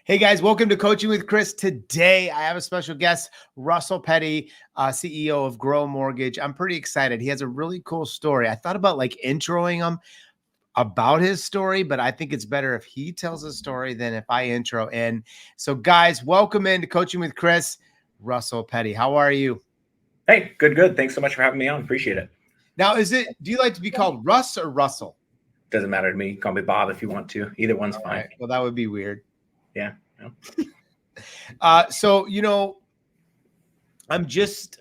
Hey guys, welcome to Coaching with Chris. Today, I have a special guest, Russell Petty, CEO of Grow Mortgage. I'm pretty excited. He has a really cool story. I thought about introing him about his story, but I think it's better if he tells his story than if I intro in. So guys, welcome into Coaching with Chris, Russell Petty. How are you? Hey, good. Thanks so much for having me on. Appreciate it. Now, do you like to be called Russ or Russell? Doesn't matter to me. Call me Bob if you want to. Either one's fine. Right. Well, that would be weird. Yeah. I'm just,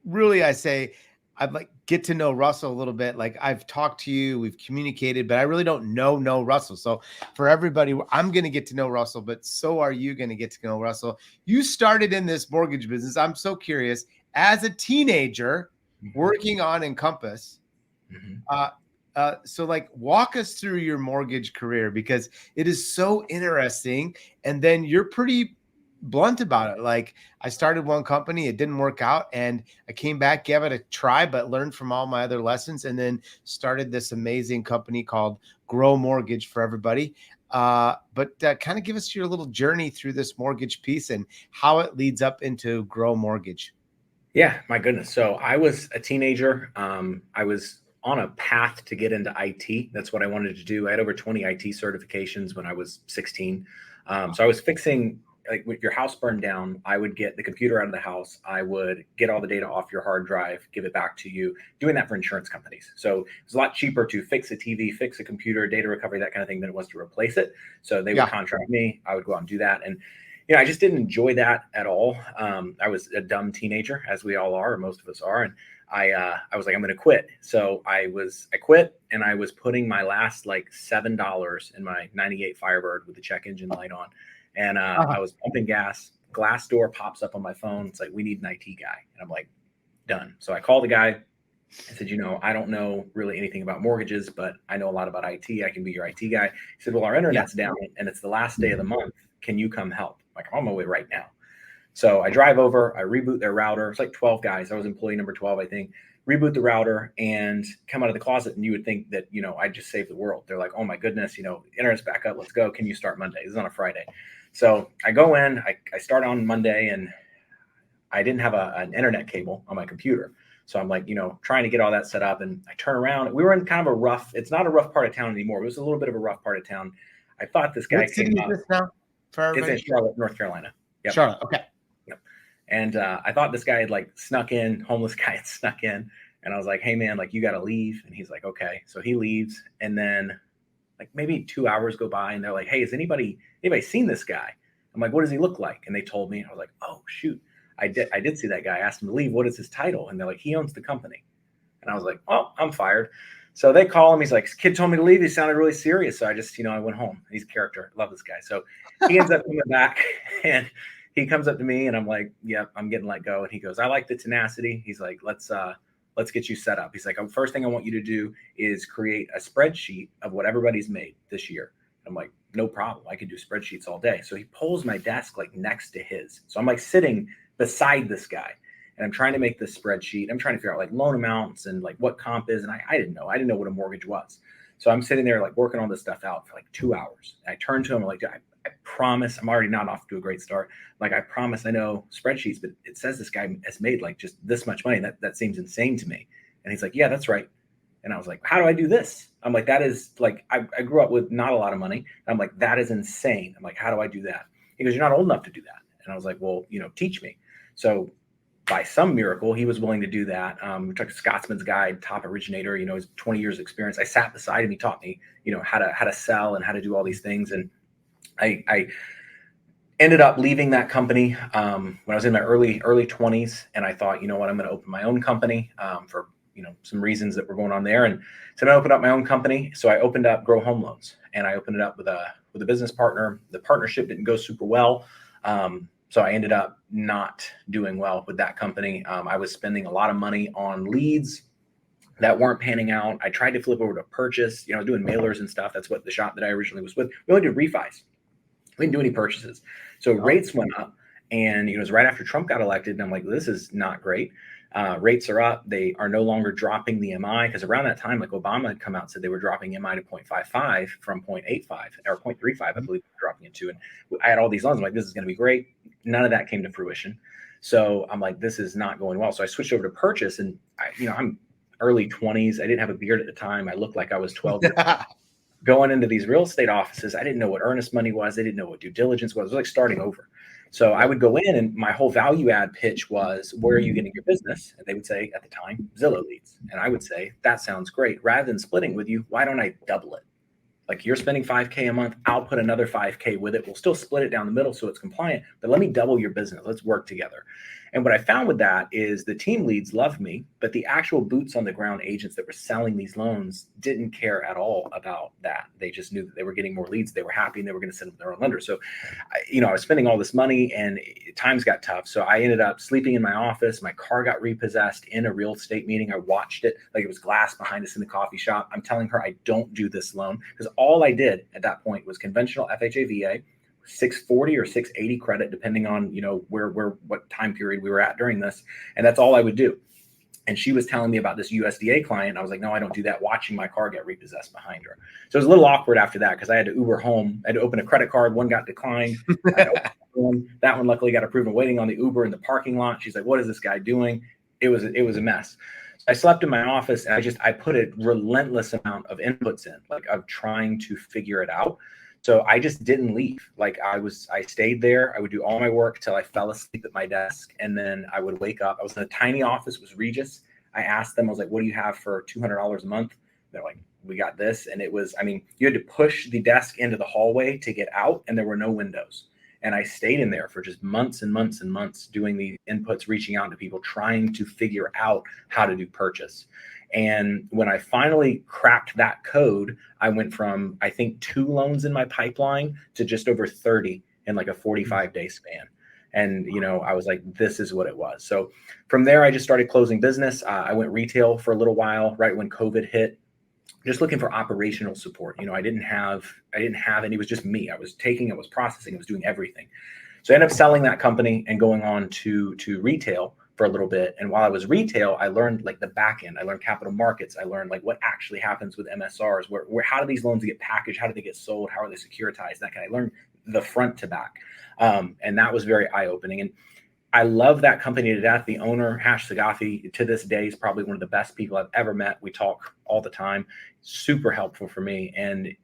really, I say I'd get to know Russell a little bit. I've talked to you, we've communicated, but I really don't know Russell. So for everybody, I'm going to get to know Russell, but so are you going to get to know Russell. You started in this mortgage business. I'm so curious, as a teenager working on Encompass. So walk us through your mortgage career, because it is so interesting. And then you're pretty blunt about it. I started one company, it didn't work out, and I came back, gave it a try, but learned from all my other lessons, and then started this amazing company called Grow Mortgage for everybody. But kind of give us your little journey through this mortgage piece and how it leads up into Grow Mortgage. Yeah, my goodness. So I was a teenager. I was on a path to get into IT. That's what I wanted to do. I had over 20 IT certifications when I was 16. So I was fixing, when your house burned down, I would get the computer out of the house. I would get all the data off your hard drive, give it back to you, doing that for insurance companies. So it was a lot cheaper to fix a TV, fix a computer, data recovery, that kind of thing, than it was to replace it. So they would contract me. I would go out and do that. And I just didn't enjoy that at all. I was a dumb teenager, as we all are, or most of us are. And I was like, I'm going to quit. So I quit, and I was putting my last $7 in my 98 Firebird with the check engine light on. And I was pumping gas. Glassdoor pops up on my phone. It's like, we need an IT guy. And I'm like, done. So I called the guy. I said, I don't know really anything about mortgages, but I know a lot about IT. I can be your IT guy. He said, well, our internet's down and it's the last day of the month. Can you come help? I'm like, I'm on my way right now. So I drive over, I reboot their router. It's like 12 guys. I was employee number 12, I think. Reboot the router and come out of the closet. And you would think that, I just saved the world. They're like, oh my goodness, internet's back up. Let's go. Can you start Monday? This is on a Friday. So I go in, I start on Monday, and I didn't have an internet cable on my computer. So I'm trying to get all that set up, and I turn around. We were in kind of it's not a rough part of town anymore. It was a little bit of a rough part of town. I thought this guy came up. It's in Charlotte, North Carolina. Yep. Charlotte. Okay. Yep. And I thought this guy had snuck in, homeless guy had snuck in. And I was like, hey man, you got to leave. And he's like, okay. So he leaves. And then maybe 2 hours go by, and they're like, hey, has anybody seen this guy? I'm like, what does he look like? And they told me. I was like, oh shoot. I did see that guy. I asked him to leave. What is his title? And they're like, he owns the company. And I was like, oh, I'm fired. So they call him. He's like, kid told me to leave. He sounded really serious. So I just, I went home. He's a character. Love this guy. So he ends up coming back, and he comes up to me, and I'm like, yep, I'm getting let go. And he goes, I like the tenacity. He's like, let's get you set up. He's like, first thing I want you to do is create a spreadsheet of what everybody's made this year. I'm like, no problem. I can do spreadsheets all day. So he pulls my desk next to his. So I'm sitting beside this guy, and I'm trying to make this spreadsheet. I'm trying to figure out loan amounts and what comp is. And I didn't know. I didn't know what a mortgage was. So I'm sitting there working all this stuff out for 2 hours. And I turn to him, I promise, I'm already not off to a great start. I promise I know spreadsheets, but it says this guy has made just this much money. That seems insane to me. And he's like, yeah, that's right. And I was like, how do I do this? I'm like, that is I grew up with not a lot of money. And I'm like, that is insane. I'm like, how do I do that? He goes, you're not old enough to do that. And I was like, well, teach me. So by some miracle, he was willing to do that. We took a Scotsman's Guide, top originator, his 20 years experience. I sat beside him. He taught me, how to sell and how to do all these things. And I ended up leaving that company when I was in my early 20s. And I thought, I'm going to open my own company for, some reasons that were going on there. And so I opened up my own company. So I opened up Grow Home Loans, and I opened it up with a business partner. The partnership didn't go super well. So I ended up not doing well with that company. I was spending a lot of money on leads that weren't panning out. I tried to flip over to purchase, doing mailers and stuff. That's what the shop that I originally was with. We only did refis. We didn't do any purchases. So rates went up, And, it was right after Trump got elected. And I'm like, this is not great. Rates are up. They are no longer dropping the MI, because around that time, like Obama had come out and said they were dropping MI to 0.55 from 0.85 or 0.35, I believe, dropping it to. And I had all these loans. I'm like, this is going to be great. None of that came to fruition. So I'm like, this is not going well. So I switched over to purchase, and I'm early 20s. I didn't have a beard at the time. I looked like I was 12 years old. Going into these real estate offices, I didn't know what earnest money was. They didn't know what due diligence was. It was like starting over. So I would go in, and my whole value add pitch was, where are you getting your business? And they would say, at the time, Zillow leads. And I would say, that sounds great. Rather than splitting with you, why don't I double it? Like, you're spending $5K a month, I'll put another $5K with it. We'll still split it down the middle so it's compliant, but let me double your business. Let's work together. And what I found with that is the team leads loved me, but the actual boots on the ground agents that were selling these loans didn't care at all about that. They just knew that they were getting more leads. They were happy, and they were going to send them their own lender. So, I was spending all this money, and times got tough. So I ended up sleeping in my office. My car got repossessed in a real estate meeting. I watched it like it was glass behind us in the coffee shop. I'm telling her, I don't do this loan, because all I did at that point was conventional FHA VA, 640 or 680 credit, depending on, what time period we were at during this. And that's all I would do. And she was telling me about this USDA client. I was like, no, I don't do that, watching my car get repossessed behind her. So it was a little awkward after that, because I had to Uber home. I had to open a credit card. One got declined. That one luckily got approved, and waiting on the Uber in the parking lot. She's like, what is this guy doing? It was a mess. I slept in my office, and I put a relentless amount of inputs in, like, of trying to figure it out. So I just didn't leave. Like, I stayed there. I would do all my work till I fell asleep at my desk. And then I would wake up. I was in a tiny office. It was Regis. I asked them, I was like, what do you have for $200 a month? They're like, we got this. And it was, you had to push the desk into the hallway to get out, and there were no windows. And I stayed in there for just months and months and months, doing the inputs, reaching out to people, trying to figure out how to do purchase. And when I finally cracked that code, I went from, I think, 2 loans in my pipeline to just over 30 in like a 45-day span. And, I was like, this is what it was. So from there, I just started closing business. I went retail for a little while, right when COVID hit, just looking for operational support. I didn't have any. It was just me. I was processing, I was doing everything. So I ended up selling that company and going on to retail for a little bit. And while I was retail, I learned like the back end. I learned capital markets. I learned like what actually happens with MSRs, how do these loans get packaged? How do they get sold? How are they securitized? That kind of, I learned the front to back. And that was very eye-opening. And I love that company to death. The owner, Hash Sagafi, to this day is probably one of the best people I've ever met. We talk all the time, super helpful for me. And,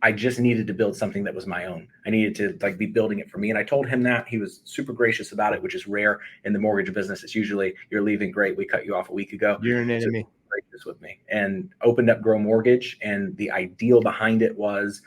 I just needed to build something that was my own. I needed to be building it for me. And I told him that. He was super gracious about it, which is rare in the mortgage business. It's usually, you're leaving, great, we cut you off a week ago. You're an enemy. So gracious with me, and opened up Grow Mortgage. And the ideal behind it was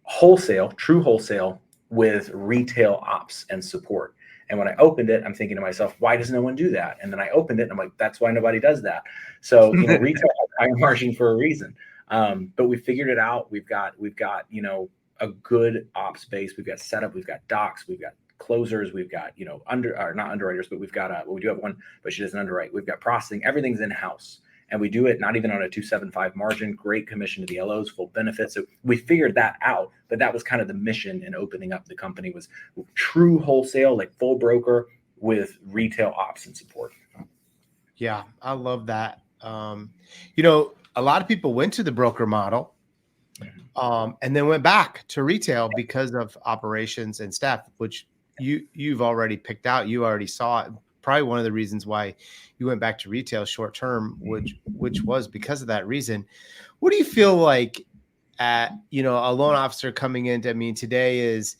wholesale, true wholesale, with retail ops and support. And when I opened it, I'm thinking to myself, why does no one do that? And then I opened it, and I'm like, that's why nobody does that. So, retail has higher margin for a reason. But we figured it out. We've got, a good ops base. We've got setup. We've got docs. We've got closers. We've got, not underwriters, but we've got, we do have one, but she doesn't underwrite. We've got processing. Everything's in-house. And we do it not even on a 275 margin, great commission to the LOs, full benefits. So we figured that out, but that was kind of the mission in opening up the company, was true wholesale, like full broker with retail ops and support. Yeah, I love that. A lot of people went to the broker model and then went back to retail because of operations and staff, which you've already picked out. You already saw it. Probably one of the reasons why you went back to retail short term, which was because of that reason. What do you feel like a loan officer coming into, today is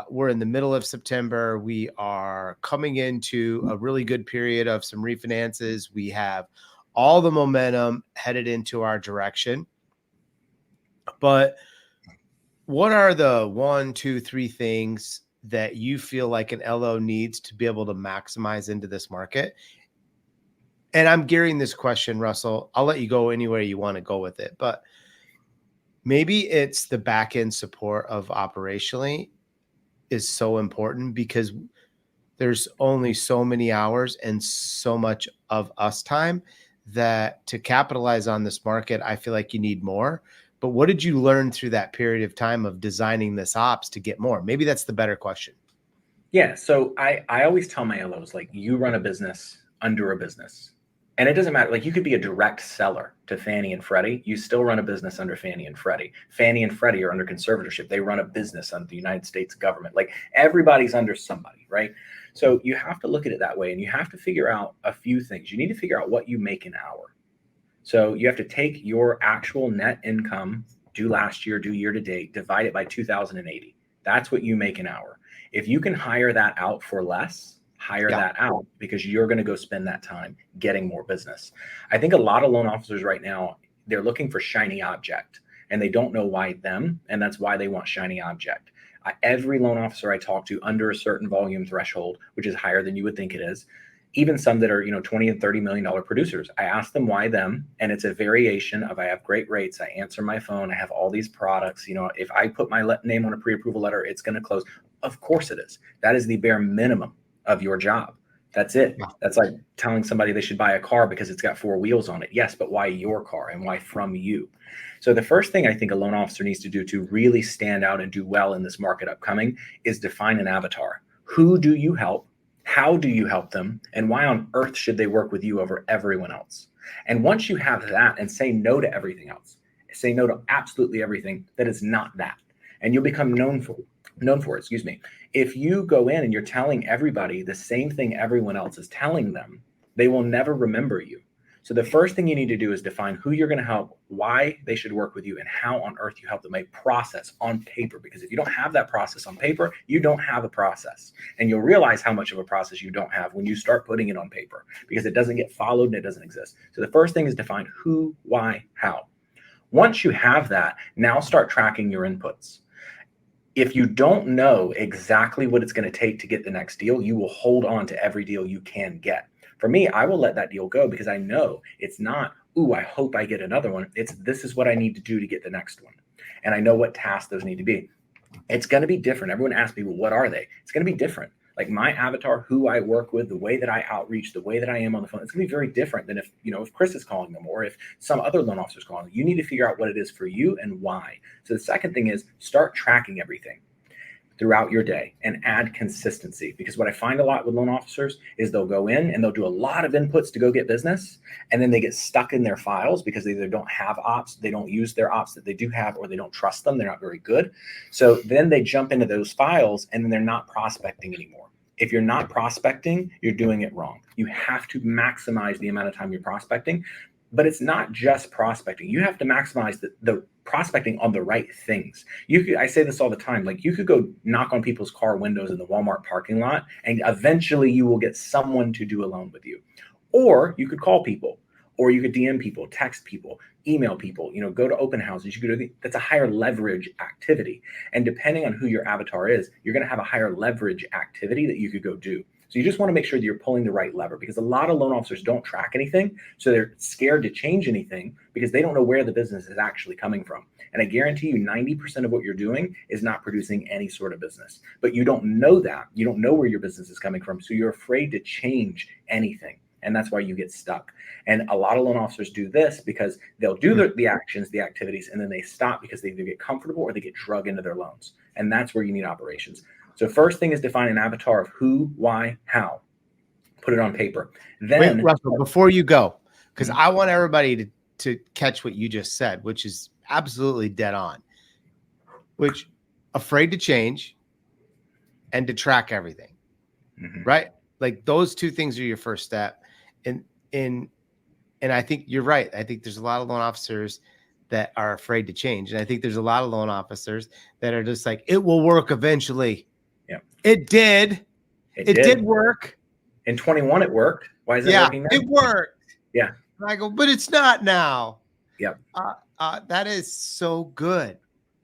we're in the middle of September. We are coming into a really good period of some refinances. We have all the momentum headed into our direction. But what are the 1, 2, 3 things that you feel like an LO needs to be able to maximize into this market? And I'm gearing this question, Russell, I'll let you go anywhere you want to go with it, but maybe it's the back end support of operationally is so important, because there's only so many hours and so much of us time that to capitalize on this market, I feel like you need more. But what did you learn through that period of time of designing this ops to get more? Maybe that's the better question. Yeah. So I always tell my LOs, like, you run a business under a business. And it doesn't matter. Like, you could be a direct seller to Fannie and Freddie. You still run a business under Fannie and Freddie. Fannie and Freddie are under conservatorship. They run a business under the United States government. Like, everybody's under somebody, right? So you have to look at it that way, and you have to figure out a few things. You need to figure out what you make an hour. So you have to take your actual net income due last year, due year to date, divide it by 2,080. That's what you make an hour. If you can hire that out for less, hire Yeah. that out, because you're going to go spend that time getting more business. I think a lot of loan officers right now, they're looking for shiny object, and they don't know why them. And that's why they want shiny object. Every loan officer I talk to under a certain volume threshold, which is higher than you would think it is, even some that are, 20 and $30 million producers, I ask them why them. And it's a variation of, I have great rates, I answer my phone, I have all these products. If I put my name on a pre-approval letter, it's going to close. Of course it is. That is the bare minimum of your job. That's it. Yeah. That's like telling somebody they should buy a car because it's got 4 wheels on it. Yes, but why your car, and why from you? So the first thing I think a loan officer needs to do to really stand out and do well in this market upcoming is define an avatar. Who do you help? How do you help them? And why on earth should they work with you over everyone else? And once you have that, and say no to everything else, say no to absolutely everything that is not that, and you'll become known for it, excuse me. If you go in and you're telling everybody the same thing everyone else is telling them, they will never remember you. So the first thing you need to do is define who you're going to help, why they should work with you, and how on earth you help them. A process on paper, because if you don't have that process on paper, you don't have a process. And you'll realize how much of a process you don't have when you start putting it on paper, because it doesn't get followed and it doesn't exist. So the first thing is define who, why, how. Once you have that, now start tracking your inputs. If you don't know exactly what it's going to take to get the next deal, you will hold on to every deal you can get. For me, I will let that deal go because I know it's not, ooh, I hope I get another one. It's, this is what I need to do to get the next one. And I know what tasks those need to be. It's going to be different. Everyone asks me, well, what are they? It's going to be different. Like my avatar, who I work with, the way that I outreach, the way that I am on the phone, it's going to be very different than if Chris is calling them, or if some other loan officer is calling them. You need to figure out what it is for you and why. So the second thing is start tracking everything throughout your day and add consistency. Because what I find a lot with loan officers is they'll go in and they'll do a lot of inputs to go get business. And then they get stuck in their files because they either don't have ops, they don't use their ops that they do have, or they don't trust them. They're not very good. So then they jump into those files and then they're not prospecting anymore. If you're not prospecting, you're doing it wrong. You have to maximize the amount of time you're prospecting. But it's not just prospecting. You have to maximize the prospecting on the right things. I say this all the time, like you could go knock on people's car windows in the Walmart parking lot, and eventually you will get someone to do a loan with you. Or you could call people, or you could DM people, text people, email people, go to open houses. You could do that's a higher leverage activity. And depending on who your avatar is, you're going to have a higher leverage activity that you could go do. So you just want to make sure that you're pulling the right lever, because a lot of loan officers don't track anything. So they're scared to change anything because they don't know where the business is actually coming from. And I guarantee you 90% of what you're doing is not producing any sort of business, but you don't know that. You don't know where your business is coming from. So you're afraid to change anything. And that's why you get stuck. And a lot of loan officers do this because they'll do the actions, the activities, and then they stop because they either get comfortable or they get drug into their loans. And that's where you need operations. So first thing is define an avatar of who, why, how. Put it on paper. Then, wait, Russell, before you go, because I want everybody to catch what you just said, which is absolutely dead on. Which, afraid to change and to track everything, right? Like those two things are your first step. And I think you're right. I think there's a lot of loan officers that are afraid to change, and I think there's a lot of loan officers that are just like, it will work eventually. Yeah, it did. It did work. In 21, it worked. Why is it working now? It worked. Yeah. And I go, but it's not now. Yeah. That is so good,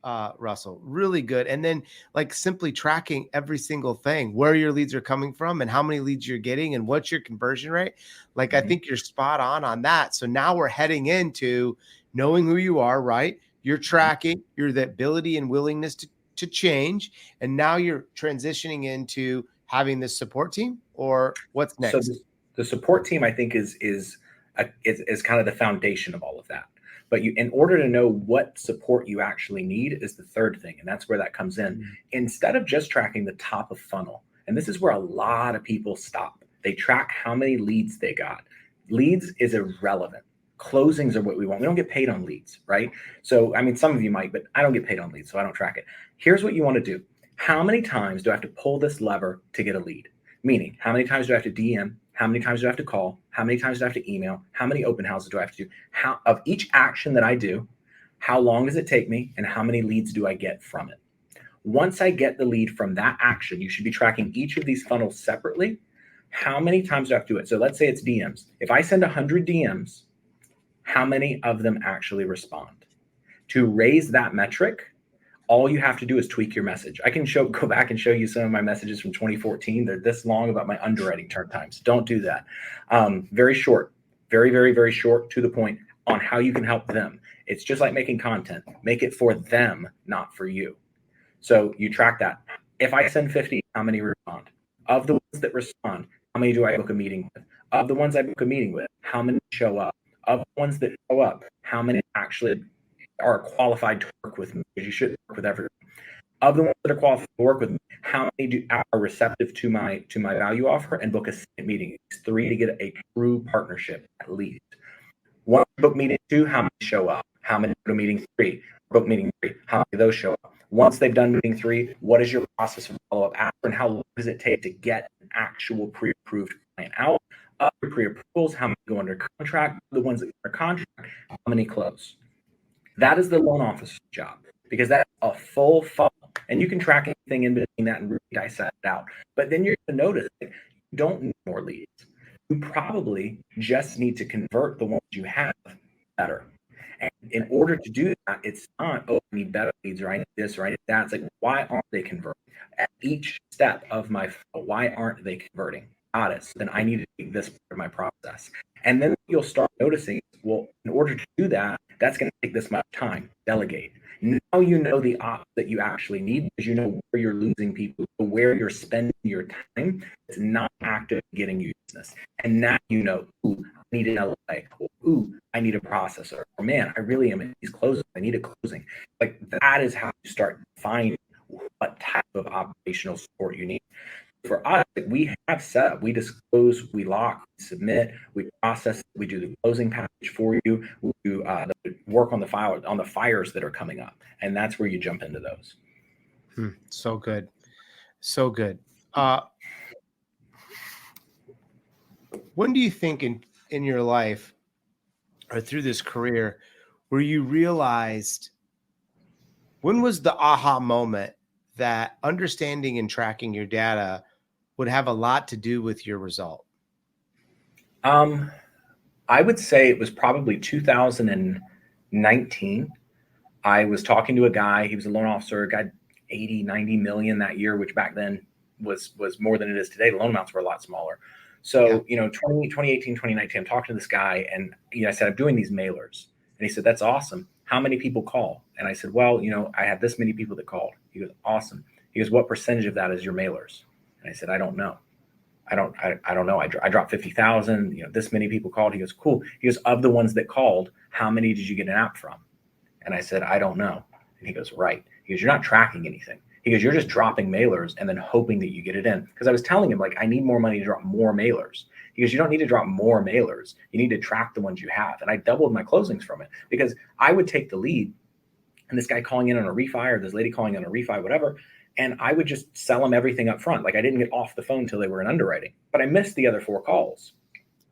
Russell. Really good. And then like simply tracking every single thing, where your leads are coming from and how many leads you're getting and what's your conversion rate. Like, I think you're spot on that. So now we're heading into knowing who you are, right? You're tracking the ability and willingness to change. And now you're transitioning into having this support team, or what's next? So the support team, I think, is kind of the foundation of all of that. But in order to know what support you actually need, is the third thing. And that's where that comes in. Instead of just tracking the top of funnel, And this is where a lot of people stop. They track how many leads they got. Leads is irrelevant. Closings are what we want. We don't get paid on leads, right? So, I mean, some of you might, but I don't get paid on leads, so I don't track it. Here's what you want to do. How many times do I have to pull this lever to get a lead? Meaning, how many times do I have to DM? How many times do I have to call? How many times do I have to email? How many open houses do I have to do? How, of each action that I do, how long does it take me? And how many leads do I get from it? Once I get the lead from that action, you should be tracking each of these funnels separately. How many times do I have to do it? So let's say it's DMs. If I send 100 DMs, how many of them actually respond? To raise that metric, all you have to do is tweak your message. I can go back and show you some of my messages from 2014. They're this long about my underwriting turn times. Don't do that. Very short, very, very, very short, to the point on how you can help them. It's just like making content. Make it for them, not for you. So you track that. If I send 50, how many respond? Of the ones that respond, how many do I book a meeting with? Of the ones I book a meeting with, how many show up? Of the ones that show up, how many actually are qualified to work with me? Because you should work with everyone. Of the ones that are qualified to work with me, how many are receptive to my value offer and book a second meeting? It's 3 to get a true partnership at least. One book meeting 2, how many show up? How many go to meeting 3? Book meeting 3, how many of those show up? Once they've done meeting 3, what is your process of follow-up after, and how long does it take to get an actual pre-approved client out? Of your pre-approvals, how many go under contract? The ones that are contract, how many close? That is the loan officer's job, because that's a full funnel, and you can track anything in between that and really dissect it out. But then you're going to notice that you don't need more leads. You probably just need to convert the ones you have better. And in order to do that, it's not, oh, I need better leads, or I need this, or I need that. It's like, why aren't they converting? At each step of my flow, why aren't they converting? Got it. So then I need to take this part of my process. And then you'll start noticing, well, in order to do that, that's going to take this much time. Delegate. Now you know the ops that you actually need, because you know where you're losing people, where you're spending your time. It's not active getting you business. And now you know, ooh, I need an LA. Ooh, I need a processor. Or man, I really am in these closings. I need a closing. Like, that is how you start finding what type of operational support you need. For us, we have set up, we disclose, we lock, we submit, we process, we do the closing package for you, we do the work on the fires that are coming up, and that's where you jump into those. So good, so good. When do you think in your life or through this career where you realized, when was the aha moment that understanding and tracking your data would have a lot to do with your result? I would say it was probably 2019. I was talking to a guy. He was a loan officer, got 80, 90 million that year, which back then was more than it is today. The loan amounts were a lot smaller. So, 2018, 2019, I'm talking to this guy, and I said, I'm doing these mailers. And he said, that's awesome. How many people call? And I said, well, I have this many people that called. He goes, awesome. He goes, what percentage of that is your mailers? And I said, I don't know. I don't know. I dropped 50,000, this many people called. He goes, cool. He goes, of the ones that called, how many did you get an app from? And I said, I don't know. And he goes, right. He goes, you're not tracking anything. He goes, you're just dropping mailers and then hoping that you get it in. Because I was telling him, like, I need more money to drop more mailers. He goes, you don't need to drop more mailers. You need to track the ones you have. And I doubled my closings from it, because I would take the lead, and this guy calling in on a refi, or this lady calling in on a refi, whatever, and I would just sell them everything up front. Like, I didn't get off the phone until they were in underwriting, but I missed the other 4 calls.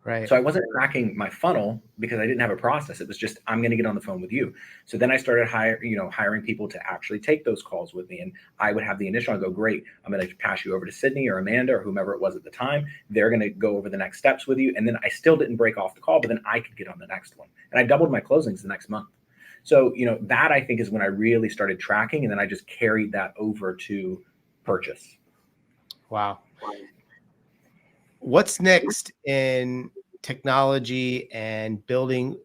Right. So I wasn't tracking my funnel because I didn't have a process. It was just, I'm going to get on the phone with you. So then I started hiring people to actually take those calls with me. And I would have the initial, I'd go, great, I'm going to pass you over to Sydney or Amanda or whomever it was at the time. They're going to go over the next steps with you. And then I still didn't break off the call, but then I could get on the next one. And I doubled my closings the next month. So, that I think is when I really started tracking. And then I just carried that over to purchase. Wow. What's next in technology and building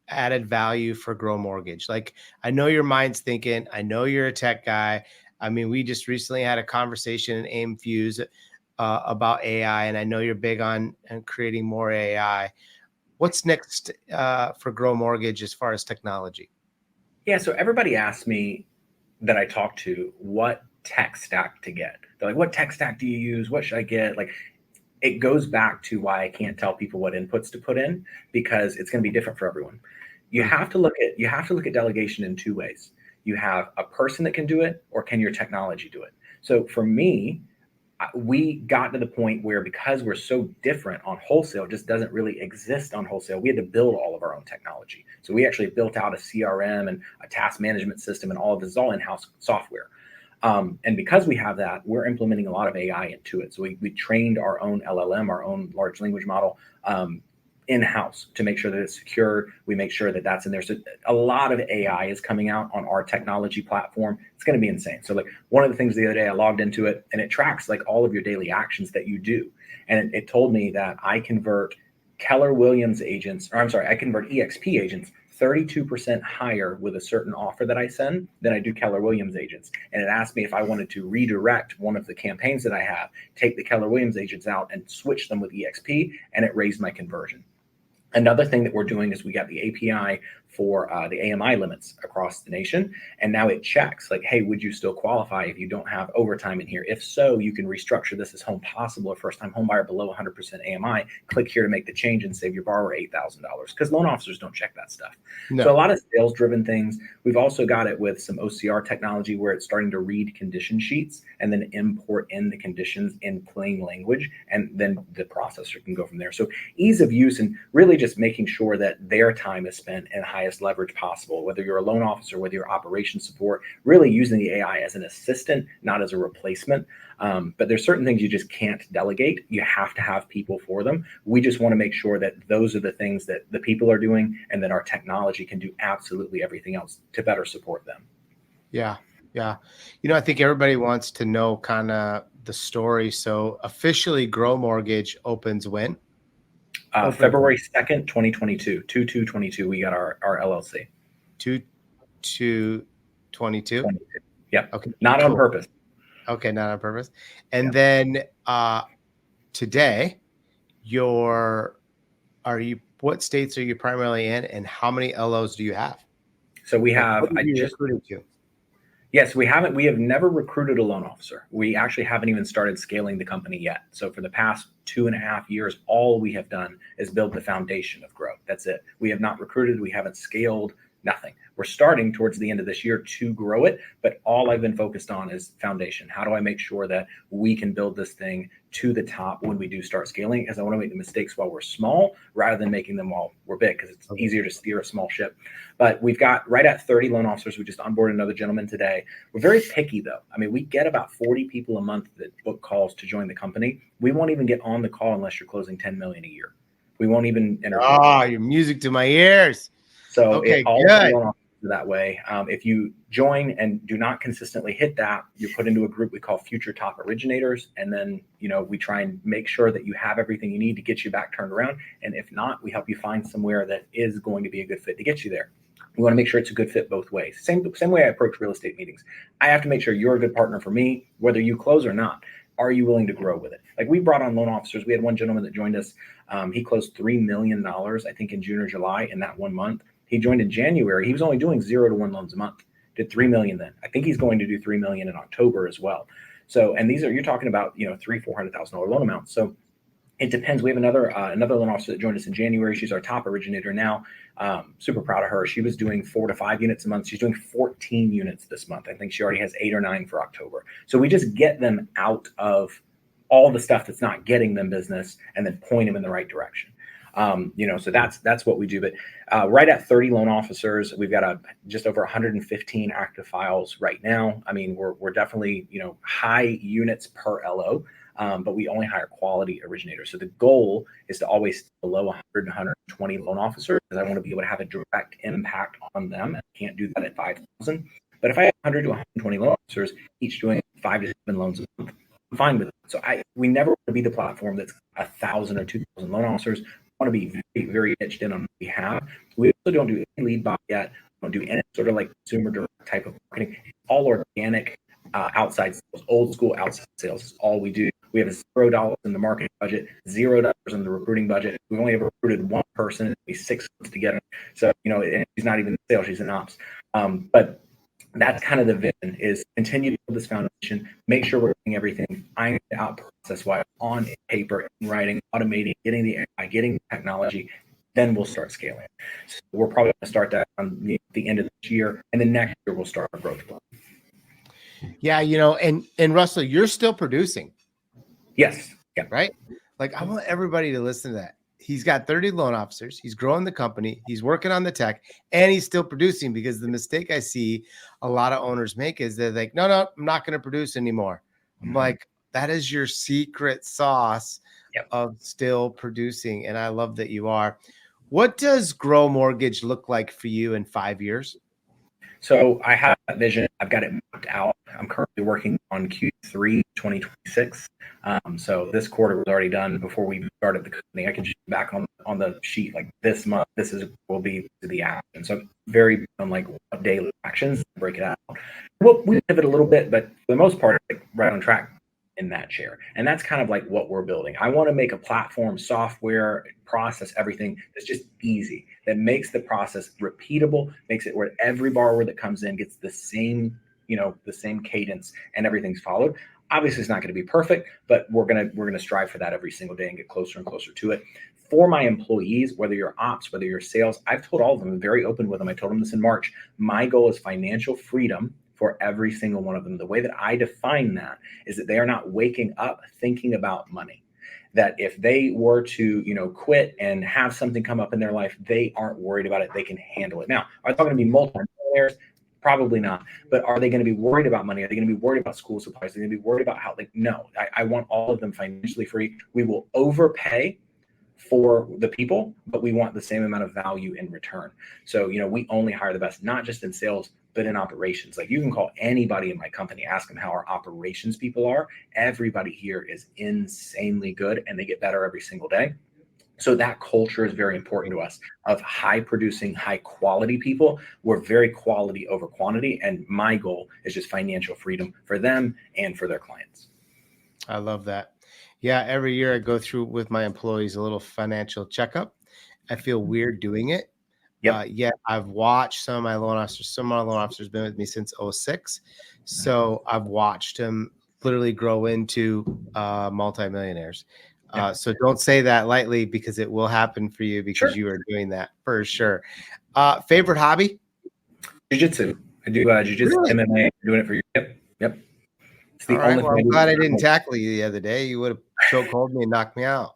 added value for Grow Mortgage? Like, I know your mind's thinking, I know you're a tech guy. I mean, we just recently had a conversation in AIM Fuse about AI, and I know you're big on creating more AI. What's next for Grow Mortgage as far as technology? Yeah. So everybody asks me that I talk to, what tech stack to get. They're like, what tech stack do you use? What should I get? Like, it goes back to why I can't tell people what inputs to put in, because it's going to be different for everyone. You have to look at delegation in two ways. You have a person that can do it, or can your technology do it? So for me, we got to the point where, because we're so different on wholesale, it just doesn't really exist on wholesale. We had to build all of our own technology. So we actually built out a CRM and a task management system, and all of this is all in-house software. And because we have that, we're implementing a lot of AI into it. So we trained our own LLM, our own large language model, in-house to make sure that it's secure. We make sure that that's in there. So a lot of AI is coming out on our technology platform. It's going to be insane. So like, one of the things the other day, I logged into it, and it tracks like all of your daily actions that you do. And it told me that I convert Keller Williams agents, or I'm sorry, I convert EXP agents 32% higher with a certain offer that I send than I do Keller Williams agents. And it asked me if I wanted to redirect one of the campaigns that I have, take the Keller Williams agents out and switch them with EXP, and it raised my conversion. Another thing that we're doing is we got the API for the AMI limits across the nation. And now it checks like, hey, would you still qualify if you don't have overtime in here? If so, you can restructure this as home possible or first-time home buyer below 100% AMI. Click here to make the change and save your borrower $8,000, because loan officers don't check that stuff. No. So a lot of sales-driven things. We've also got it with some OCR technology where it's starting to read condition sheets and then import in the conditions in plain language, and then the processor can go from there. So ease of use, and really just making sure that their time is spent in highest leverage possible, whether you're a loan officer, whether you're operations support, really using the AI as an assistant, not as a replacement. But there's certain things you just can't delegate. You have to have people for them. We just want to make sure that those are the things that the people are doing, and that our technology can do absolutely everything else to better support them. Yeah. Yeah. I think everybody wants to know kind of the story. So officially Grow Mortgage opens when? February 2nd, 2022, 2/2/22, we got our LLC. 2/2/22? Yeah. Okay. Not on purpose. Okay, not on purpose. And then today, what states are you primarily in, and how many LOs do you have? So we have, recruited to? Yes, we haven't. We have never recruited a loan officer. We actually haven't even started scaling the company yet. So for the past 2.5 years, all we have done is build the foundation of growth. That's it. We have not recruited. We haven't scaled. Nothing. We're starting towards the end of this year to grow it, but all I've been focused on is foundation. How do I make sure that we can build this thing to the top when we do start scaling? Because I want to make the mistakes while we're small rather than making them while we're big, because it's easier to steer a small ship. But we've got right at 30 loan officers. We just onboarded another gentleman today. We're very picky though. I mean, we get about 40 people a month that book calls to join the company. We won't even get on the call unless you're closing 10 million a year. We won't even interview. Oh, your music to my ears. So okay, all good. That way, if you join and do not consistently hit that, you're put into a group we call Future Top Originators, and then we try and make sure that you have everything you need to get you back turned around. And if not, we help you find somewhere that is going to be a good fit to get you there. We want to make sure it's a good fit both ways. Same way I approach real estate meetings. I have to make sure you're a good partner for me, whether you close or not. Are you willing to grow with it? Like, we brought on loan officers. We had one gentleman that joined us. He closed $3 million, I think, in June or July in that 1 month. He joined in January. He was only doing 0 to 1 loans a month. Did 3 million then. I think he's going to do 3 million in October as well. So, and these are, you're talking about, $300,000-$400,000 loan amounts. So it depends. We have another loan officer that joined us in January. She's our top originator now. Super proud of her. She was doing 4 to 5 units a month. She's doing 14 units this month. I think she already has 8 or 9 for October. So we just get them out of all the stuff that's not getting them business and then point them in the right direction. So that's what we do. But right at 30 loan officers, we've got just over 115 active files right now. I mean, we're definitely, high units per LO, but we only hire quality originators. So the goal is to always stay below 100 to 120 loan officers, because I want to be able to have a direct impact on them. I can't do that at 5,000. But if I have 100 to 120 loan officers, each doing 5 to 7 loans a month, I'm fine with it. So we never want to be the platform that's 1,000 or 2,000 loan officers. Want to be very, very niched in on what we have. We also don't do any lead buy yet. Don't do any sort of like consumer direct type of marketing. It's all organic outside sales, old school outside sales is all we do. We have $0 in the marketing budget, $0 in the recruiting budget. We've only ever recruited one person. It'd be 6 months to get her. So, and she's not even in sales, she's in ops. But That's kind of the vision, is continue to build this foundation, make sure we're doing everything ironed out process-wise on paper, in writing, automating, getting the AI, getting the technology, then we'll start scaling. So we're probably going to start that on the end of this year, and then next year we'll start our growth plan. Yeah, you know, and Russell, you're still producing. Yes. Yeah. Right? Like, I want everybody to listen to that. He's got 30 loan officers. He's growing the company. He's working on the tech, and he's still producing, because the mistake I see a lot of owners make is they're like, no, I'm not going to produce anymore. I'm like, that is your secret sauce of still producing. And I love that you are. What does Grow Mortgage look like for you in 5 years? So I have that vision. I've got it mapped out. I'm currently working on Q3 2026. So this quarter was already done before we started the company. I can just back on the sheet like this month. Will be the action. So very on like what daily actions, break it out. We pivot a little bit, but for the most part, like right on track in that chair. And that's kind of like what we're building. I want to make a platform, software, process, everything that's just easy, that makes the process repeatable, makes it where every borrower that comes in gets the same, the same cadence and everything's followed. Obviously, it's not going to be perfect, but we're gonna strive for that every single day and get closer and closer to it. For my employees, whether you're ops, whether you're sales, I've told all of them, I'm very open with them. I told them this in March. My goal is financial freedom for every single one of them. The way that I define that is that they are not waking up thinking about money. That if they were to, quit and have something come up in their life, they aren't worried about it. They can handle it. Now, are they going to be multi-millionaires? Probably not. But are they going to be worried about money? Are they going to be worried about school supplies? Are they going to be worried about how? No. I want all of them financially free. We will overpay for the people, but we want the same amount of value in return. So, we only hire the best, not just in sales, but in operations. Like, you can call anybody in my company, ask them how our operations people are. Everybody here is insanely good, and they get better every single day. So that culture is very important to us, of high producing, high quality people. We're very quality over quantity. And my goal is just financial freedom for them and for their clients. I love that. Yeah, every year I go through with my employees a little financial checkup. I feel weird doing it. Yet I've watched some of my loan officers. Some of my loan officers been with me since 06. So I've watched them literally grow into multimillionaires. So don't say that lightly, because it will happen for you, because you are doing that for sure. Favorite hobby? Jiu-jitsu. I do jiu-jitsu, really? MMA. I'm doing it for you. Yep. All right. Well, I'm glad I didn't tackle you the other day. You would have chokehold me and knocked me out.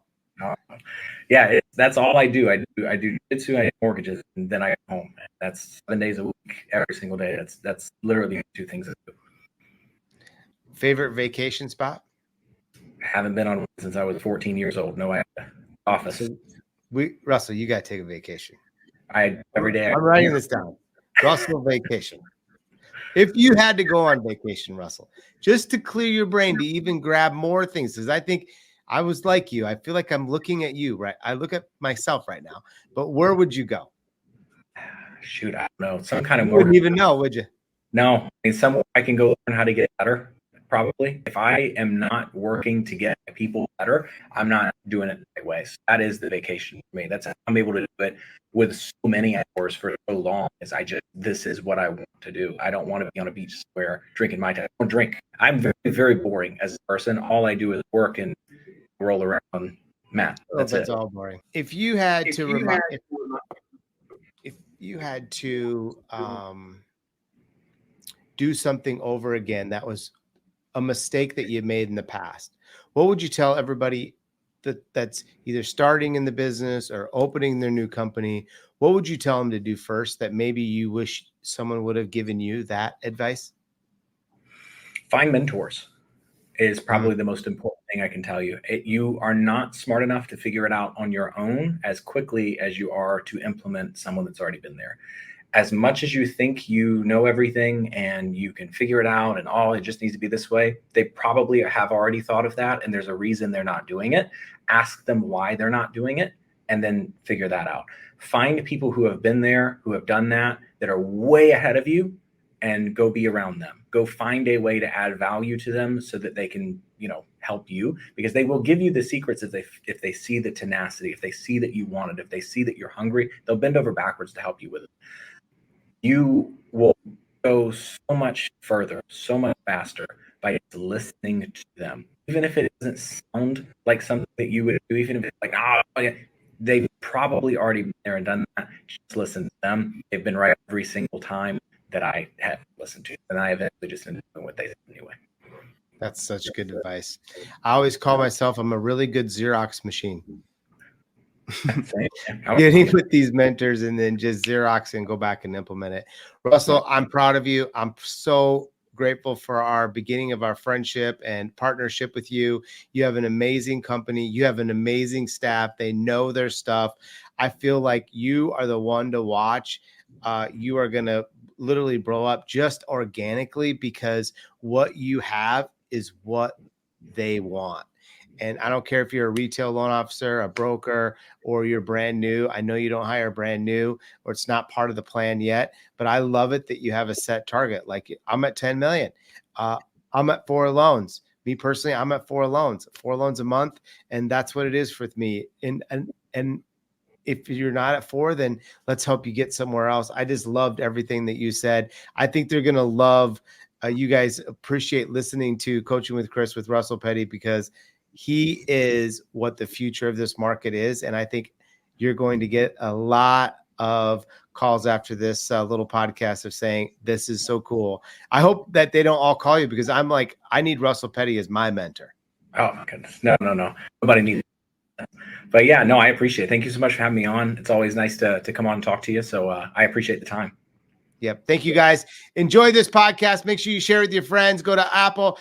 Yeah, that's all I do. I do jiu-jitsu, I do mortgages, and then I go home. That's 7 days a week, every single day. That's literally 2 things I do. Favorite vacation spot? I haven't been on one since I was 14 years old. No, I have office. So Russell, you got to take a vacation. Every day. I'm writing this down. Russell vacation. If you had to go on vacation, Russell, just to clear your brain, to even grab more things, because I think I was like you. I feel like I'm looking at you, right? I look at myself right now. But where would you go? Shoot, I don't know. Some kind of more. You wouldn't even know, would you? No. I mean, somewhere I can go learn how to get better. Probably. If I am not working to get people better, I'm not doing it the right way. So that is the vacation for me. I'm able to do it with so many hours for so long. This is what I want to do. I don't want to be on a beach somewhere drinking my time. I don't drink. I'm very, very boring as a person. All I do is work and roll around mat. That's all boring. If you had to do something over again that was a mistake that you made in the past, what would you tell everybody that's either starting in the business or opening their new company? What would you tell them to do first that maybe you wish someone would have given you that advice? Find mentors is probably the most important thing I can tell you. You are not smart enough to figure it out on your own as quickly as you are to implement someone that's already been there. As much as you think you know everything and you can figure it out and it just needs to be this way, they probably have already thought of that, and there's a reason they're not doing it. Ask them why they're not doing it, and then figure that out. Find people who have been there, who have done that are way ahead of you, and go be around them. Go find a way to add value to them so that they can, help you, because they will give you the secrets if they see the tenacity, if they see that you want it, if they see that you're hungry, they'll bend over backwards to help you with it. You will go so much further, so much faster by just listening to them. Even if it doesn't sound like something that you would do, even if it's like, they've probably already been there and done that. Just listen to them. They've been right every single time that I have listened to, and I eventually just ended up doing what they said anyway. That's such good advice. I always call myself, I'm a really good Xerox machine. Getting with these mentors and then just Xerox and go back and implement it. Russell, I'm proud of you. I'm so grateful for our beginning of our friendship and partnership with you. You have an amazing company. You have an amazing staff. They know their stuff. I feel like you are the one to watch. You are going to literally blow up just organically because what you have is what they want. And I don't care if you're a retail loan officer, a broker, or you're brand new. I know you don't hire brand new or it's not part of the plan yet, but I love it that you have a set target. Like I'm at 10 million. I'm at 4 loans. Me personally, I'm at 4 loans a month. And that's what it is with me. And if you're not at 4, then let's hope you get somewhere else. I just loved everything that you said. I think they're going to love, you guys appreciate listening to Coaching with Chris with Russell Petty because he is what the future of this market is. And I think you're going to get a lot of calls after this little podcast of saying, this is so cool. I hope that they don't all call you because I'm like, I need Russell Petty as my mentor. Oh my goodness. No. Nobody needs that. But yeah, no, I appreciate it. Thank you so much for having me on. It's always nice to come on and talk to you. So I appreciate the time. Yep. Thank you guys. Enjoy this podcast. Make sure you share it with your friends. Go to Apple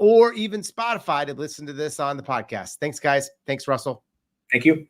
or even Spotify to listen to this on the podcast. Thanks, guys. Thanks, Russell. Thank you.